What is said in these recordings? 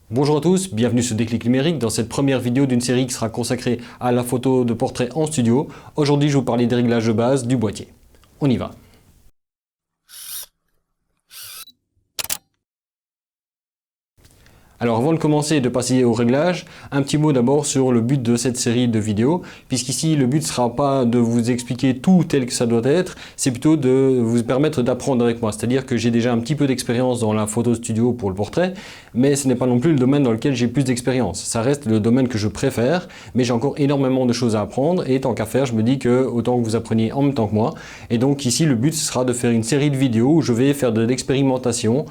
Bonjour à tous, bienvenue sur Déclic Numérique dans cette première vidéo d'une série qui sera consacrée à la photo de portrait en studio. Aujourd'hui, je vais vous parler des réglages de base du boîtier. On y va. Alors avant de commencer et de passer au réglage, un petit mot d'abord sur le but de cette série de vidéos, puisqu'ici le but ne sera pas de vous expliquer tout tel que ça doit être, c'est plutôt de vous permettre d'apprendre avec moi. C'est-à-dire que j'ai déjà un petit peu d'expérience dans la photo studio pour le portrait, mais ce n'est pas non plus le domaine dans lequel j'ai plus d'expérience. Ça reste le domaine que je préfère, mais j'ai encore énormément de choses à apprendre, et tant qu'à faire, je me dis que autant que vous appreniez en même temps que moi. Et donc ici, le but sera de faire une série de vidéos où je vais faire de l'expérimentation,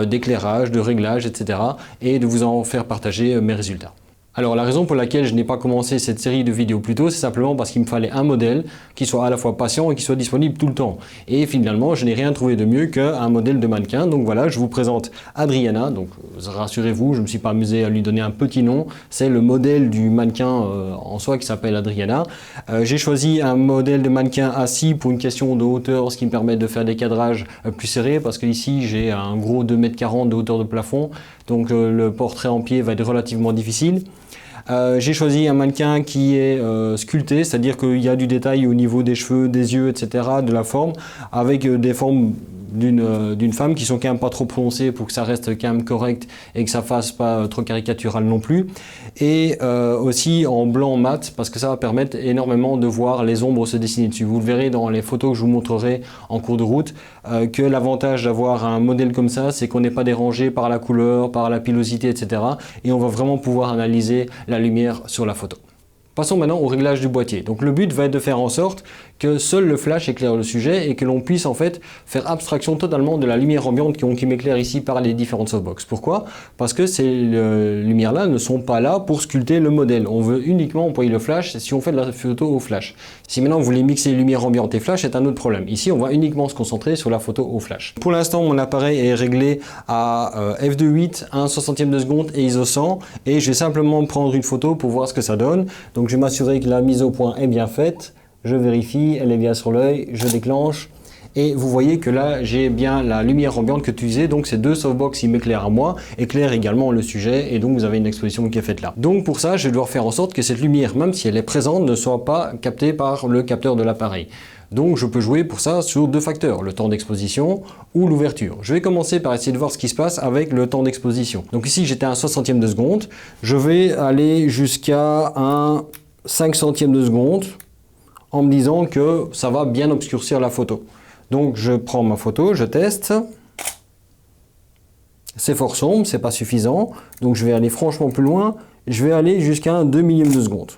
d'éclairage, de réglage, etc. et de vous en faire partager mes résultats. Alors la raison pour laquelle je n'ai pas commencé cette série de vidéos plus tôt, c'est simplement parce qu'il me fallait un modèle qui soit à la fois patient et qui soit disponible tout le temps. Et finalement, je n'ai rien trouvé de mieux qu'un modèle de mannequin. Donc voilà, je vous présente Adriana. Donc rassurez-vous, je ne me suis pas amusé à lui donner un petit nom. C'est le modèle du mannequin en soi qui s'appelle Adriana. J'ai choisi un modèle de mannequin assis pour une question de hauteur, ce qui me permet de faire des cadrages plus serrés, parce que ici j'ai un gros 2,40 m de hauteur de plafond. Donc le portrait en pied va être relativement difficile. J'ai choisi un mannequin qui est sculpté, c'est-à-dire qu'il y a du détail au niveau des cheveux, des yeux, etc., de la forme, avec des formes d'une femme qui sont quand même pas trop prononcées pour que ça reste quand même correct et que ça fasse pas trop caricatural non plus. Et aussi en blanc mat, parce que ça va permettre énormément de voir les ombres se dessiner dessus. Vous le verrez dans les photos que je vous montrerai en cours de route, que l'avantage d'avoir un modèle comme ça, c'est qu'on n'est pas dérangé par la couleur, par la pilosité, etc. Et on va vraiment pouvoir analyser la lumière sur la photo. Passons maintenant au réglage du boîtier. Donc le but va être de faire en sorte que seul le flash éclaire le sujet et que l'on puisse en fait faire abstraction totalement de la lumière ambiante qui m'éclaire ici par les différentes softbox. Pourquoi? Parce que ces lumières-là ne sont pas là pour sculpter le modèle. On veut uniquement employer le flash si on fait de la photo au flash. Si maintenant vous voulez mixer lumière ambiante et flash, c'est un autre problème. Ici, on va uniquement se concentrer sur la photo au flash. Pour l'instant, mon appareil est réglé à f2.8, 1/60e de seconde et ISO 100, et je vais simplement prendre une photo pour voir ce que ça donne. Donc je vais m'assurer que la mise au point est bien faite. Je vérifie, elle est bien sur l'œil, je déclenche. Et vous voyez que là, j'ai bien la lumière ambiante que tu disais. Donc ces deux softbox, ils m'éclairent à moi, éclairent également le sujet. Et donc vous avez une exposition qui est faite là. Donc pour ça, je vais devoir faire en sorte que cette lumière, même si elle est présente, ne soit pas captée par le capteur de l'appareil. Donc je peux jouer pour ça sur deux facteurs, le temps d'exposition ou l'ouverture. Je vais commencer par essayer de voir ce qui se passe avec le temps d'exposition. Donc ici, j'étais à 1/60e de seconde. Je vais aller jusqu'à un 5/100e de seconde en me disant que ça va bien obscurcir la photo. Donc je prends ma photo, je teste. C'est fort sombre, c'est pas suffisant. Donc je vais aller franchement plus loin. Je vais aller jusqu'à un 2/1000 de seconde.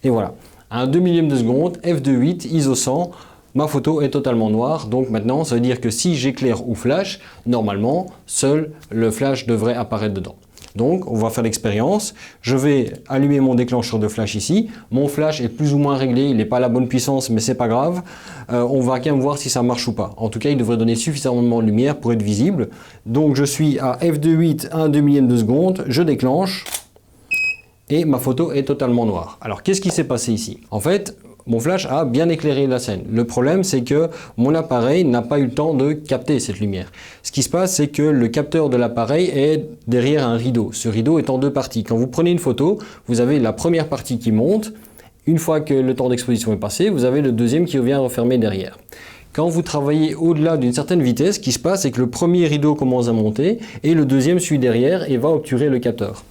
Et voilà, un 2/1000 de seconde, f2.8, ISO 100. Ma photo est totalement noire. Donc maintenant, ça veut dire que si j'éclaire ou flash, normalement, seul le flash devrait apparaître dedans. Donc, on va faire l'expérience. Je vais allumer mon déclencheur de flash ici. Mon flash est plus ou moins réglé. Il n'est pas à la bonne puissance, mais c'est pas grave. On va quand même voir si ça marche ou pas. En tout cas, il devrait donner suffisamment de lumière pour être visible. Donc, je suis à f2.8, 1/2000 de seconde. Je déclenche. Et ma photo est totalement noire. Alors, qu'est-ce qui s'est passé ici? En fait, mon flash a bien éclairé la scène. Le problème, c'est que mon appareil n'a pas eu le temps de capter cette lumière. Ce qui se passe, c'est que le capteur de l'appareil est derrière un rideau. Ce rideau est en deux parties. Quand vous prenez une photo, vous avez la première partie qui monte. Une fois que le temps d'exposition est passé, vous avez le deuxième qui revient refermer derrière. Quand vous travaillez au-delà d'une certaine vitesse, ce qui se passe, c'est que le premier rideau commence à monter et le deuxième suit derrière et va obturer le capteur.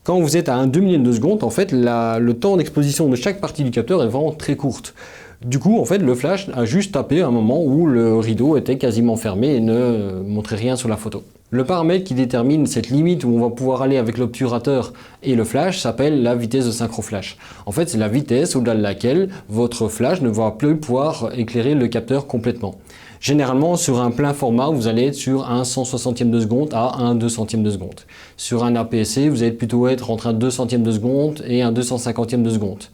Quand vous êtes à un 2/1000 de seconde, en fait, le temps d'exposition de chaque partie du capteur est vraiment très courte. Du coup, en fait, le flash a juste tapé à un moment où le rideau était quasiment fermé et ne montrait rien sur la photo. Le paramètre qui détermine cette limite où on va pouvoir aller avec l'obturateur et le flash s'appelle la vitesse de synchroflash. En fait, c'est la vitesse au-delà de laquelle votre flash ne va plus pouvoir éclairer le capteur complètement. Généralement, sur un plein format, vous allez être sur un 1/160e de seconde à un 200e de seconde. Sur un APS-C, vous allez plutôt être entre un 200e de seconde et un 250e de seconde.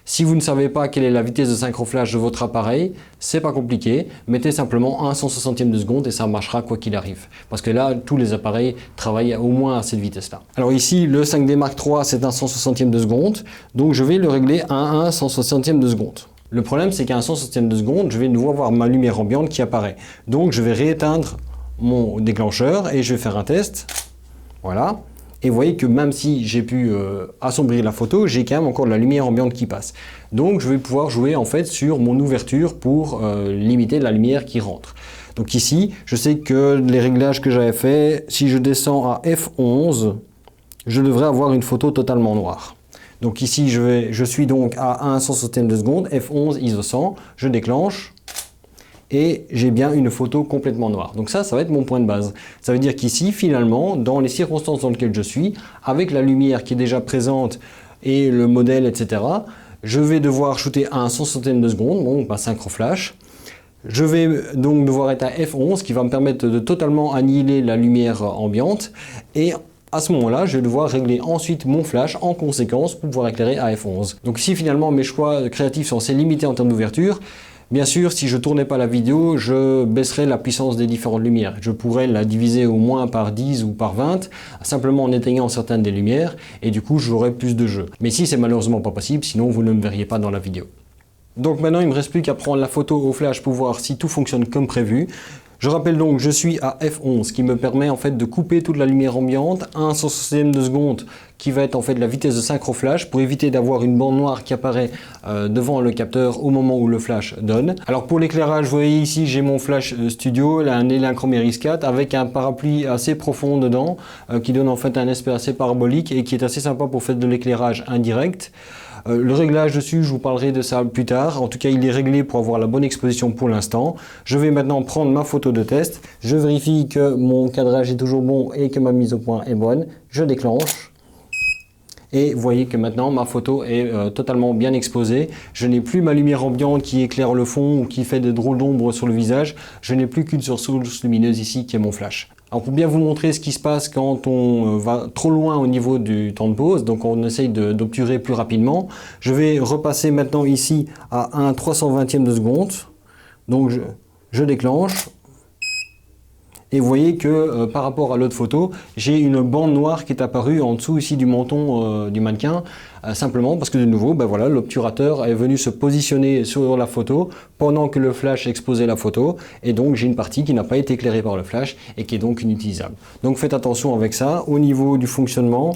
Si vous ne savez pas quelle est la vitesse de synchroflash de votre appareil, c'est pas compliqué. Mettez simplement un 160e de seconde et ça marchera quoi qu'il arrive. Parce que là, tous les appareils travaillent au moins à cette vitesse-là. Alors ici, le 5D Mark III, c'est un 160e de seconde. Donc je vais le régler à un 160e de seconde. Le problème, c'est qu'à un 160e de seconde, je vais devoir voir ma lumière ambiante qui apparaît. Donc je vais rééteindre mon déclencheur et je vais faire un test. Voilà. Et vous voyez que même si j'ai pu assombrir la photo, j'ai quand même encore de la lumière ambiante qui passe. Donc je vais pouvoir jouer en fait sur mon ouverture pour limiter la lumière qui rentre. Donc ici, je sais que les réglages que j'avais fait, si je descends à F11, je devrais avoir une photo totalement noire. Donc ici, je suis donc à 1 160e de seconde, F11 ISO 100, je déclenche. Et j'ai bien une photo complètement noire. Donc ça va être mon point de base. Ça veut dire qu'ici, finalement, dans les circonstances dans lesquelles je suis, avec la lumière qui est déjà présente et le modèle, etc., je vais devoir shooter à un 160e de seconde, donc ma synchro flash. Je vais donc devoir être à F11, qui va me permettre de totalement annihiler la lumière ambiante. Et à ce moment-là, je vais devoir régler ensuite mon flash en conséquence pour pouvoir éclairer à F11. Donc si finalement mes choix créatifs sont assez limités en termes d'ouverture, bien sûr, si je ne tournais pas la vidéo, je baisserais la puissance des différentes lumières. Je pourrais la diviser au moins par 10 ou par 20, simplement en éteignant certaines des lumières, et du coup, j'aurais plus de jeu. Mais ici, c'est malheureusement pas possible, sinon vous ne me verriez pas dans la vidéo. Donc maintenant, il ne me reste plus qu'à prendre la photo au flash pour voir si tout fonctionne comme prévu. Je rappelle donc, je suis à F11, qui me permet en fait de couper toute la lumière ambiante, 1 160e de seconde, qui va être en fait la vitesse de synchro flash, pour éviter d'avoir une bande noire qui apparaît devant le capteur au moment où le flash donne. Alors pour l'éclairage, vous voyez ici, j'ai mon flash studio, un Elinchrom RX4, avec un parapluie assez profond dedans, qui donne en fait un aspect assez parabolique et qui est assez sympa pour faire de l'éclairage indirect. Le réglage dessus, je vous parlerai de ça plus tard. En tout cas, il est réglé pour avoir la bonne exposition pour l'instant. Je vais maintenant prendre ma photo de test. Je vérifie que mon cadrage est toujours bon et que ma mise au point est bonne. Je déclenche. Et vous voyez que maintenant ma photo est totalement bien exposée. Je n'ai plus ma lumière ambiante qui éclaire le fond ou qui fait des drôles d'ombre sur le visage. Je n'ai plus qu'une source lumineuse ici qui est mon flash. Alors pour bien vous montrer ce qui se passe quand on va trop loin au niveau du temps de pause, donc on essaye d'obturer plus rapidement, je vais repasser maintenant ici à 1 320e de seconde. Donc je déclenche. Et vous voyez que par rapport à l'autre photo, j'ai une bande noire qui est apparue en dessous ici du menton du mannequin, simplement parce que de nouveau, ben voilà, l'obturateur est venu se positionner sur la photo pendant que le flash exposait la photo, et donc j'ai une partie qui n'a pas été éclairée par le flash et qui est donc inutilisable. Donc faites attention avec ça. Au niveau du fonctionnement,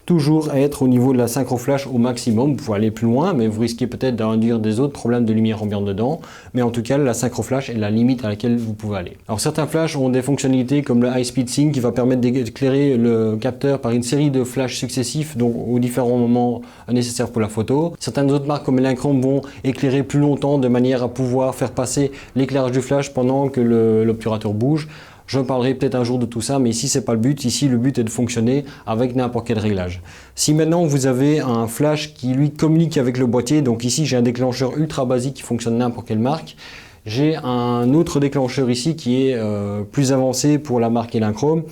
toujours être au niveau de la synchro flash au maximum. Vous pouvez aller plus loin, mais vous risquez peut-être d'induire des autres problèmes de lumière ambiante dedans. Mais en tout cas, la synchro flash est la limite à laquelle vous pouvez aller. Alors certains flashs ont des fonctionnalités comme le High Speed Sync qui va permettre d'éclairer le capteur par une série de flashs successifs, donc aux différents moments nécessaires pour la photo. Certaines autres marques comme Elinchrom vont éclairer plus longtemps de manière à pouvoir faire passer l'éclairage du flash pendant que l'obturateur bouge. Je parlerai peut-être un jour de tout ça, mais ici c'est pas le but. Ici le but est de fonctionner avec n'importe quel réglage. Si maintenant vous avez un flash qui lui communique avec le boîtier, donc ici j'ai un déclencheur ultra basique qui fonctionne n'importe quelle marque. J'ai un autre déclencheur ici qui est plus avancé pour la marque Elinchrom.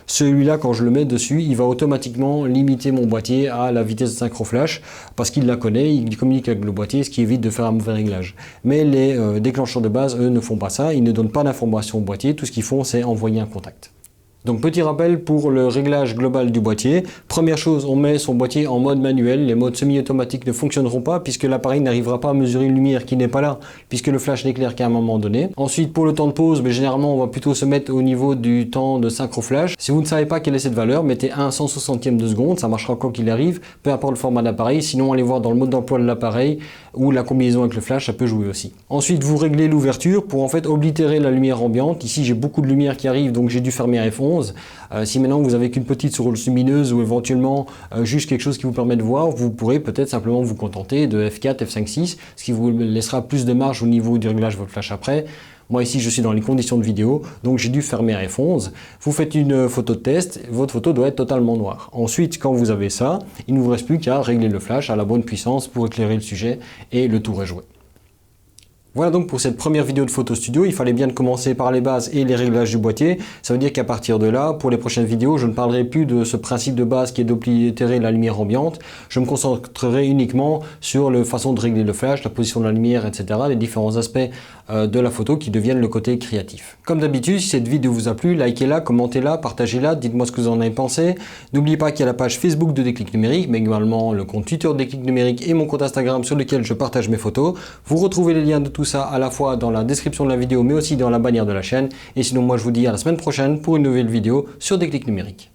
Celui-là, quand je le mets dessus, il va automatiquement limiter mon boîtier à la vitesse de synchro flash parce qu'il la connaît, il communique avec le boîtier, ce qui évite de faire un mauvais réglage. Mais les déclencheurs de base, eux, ne font pas ça, ils ne donnent pas d'informations au boîtier, tout ce qu'ils font, c'est envoyer un contact. Donc petit rappel pour le réglage global du boîtier. Première chose, on met son boîtier en mode manuel. Les modes semi-automatiques ne fonctionneront pas puisque l'appareil n'arrivera pas à mesurer une lumière qui n'est pas là puisque le flash n'éclaire qu'à un moment donné. Ensuite, pour le temps de pause, généralement on va plutôt se mettre au niveau du temps de synchro flash. Si vous ne savez pas quelle est cette valeur, mettez 1 160e de seconde, ça marchera quoi qu'il arrive, peu importe le format d'appareil. Sinon, allez voir dans le mode d'emploi de l'appareil ou la combinaison avec le flash, ça peut jouer aussi. Ensuite, vous réglez l'ouverture pour en fait oblitérer la lumière ambiante. Ici, j'ai beaucoup de lumière qui arrive, donc j'ai dû fermer à F11. Si maintenant vous avez qu'une petite source lumineuse ou éventuellement juste quelque chose qui vous permet de voir, vous pourrez peut-être simplement vous contenter de F4, F5, 6, ce qui vous laissera plus de marge au niveau du réglage de votre flash après. Moi ici je suis dans les conditions de vidéo, donc j'ai dû fermer à F11. Vous faites une photo de test, votre photo doit être totalement noire. Ensuite, quand vous avez ça, il ne vous reste plus qu'à régler le flash à la bonne puissance pour éclairer le sujet et le tour est joué. Voilà donc pour cette première vidéo de photo studio, il fallait bien commencer par les bases et les réglages du boîtier. Ça veut dire qu'à partir de là, pour les prochaines vidéos, je ne parlerai plus de ce principe de base qui est d'oblitérer la lumière ambiante. Je me concentrerai uniquement sur la façon de régler le flash, la position de la lumière, etc. Les différents aspects de la photo qui deviennent le côté créatif. Comme d'habitude, si cette vidéo vous a plu, likez-la, commentez-la, partagez-la, dites-moi ce que vous en avez pensé. N'oubliez pas qu'il y a la page Facebook de Déclic Numérique, mais également le compte Twitter de Déclic Numérique et mon compte Instagram sur lequel je partage mes photos. Vous retrouvez les liens de tout ça à la fois dans la description de la vidéo mais aussi dans la bannière de la chaîne. Et sinon moi je vous dis à la semaine prochaine pour une nouvelle vidéo sur Déclic Numérique.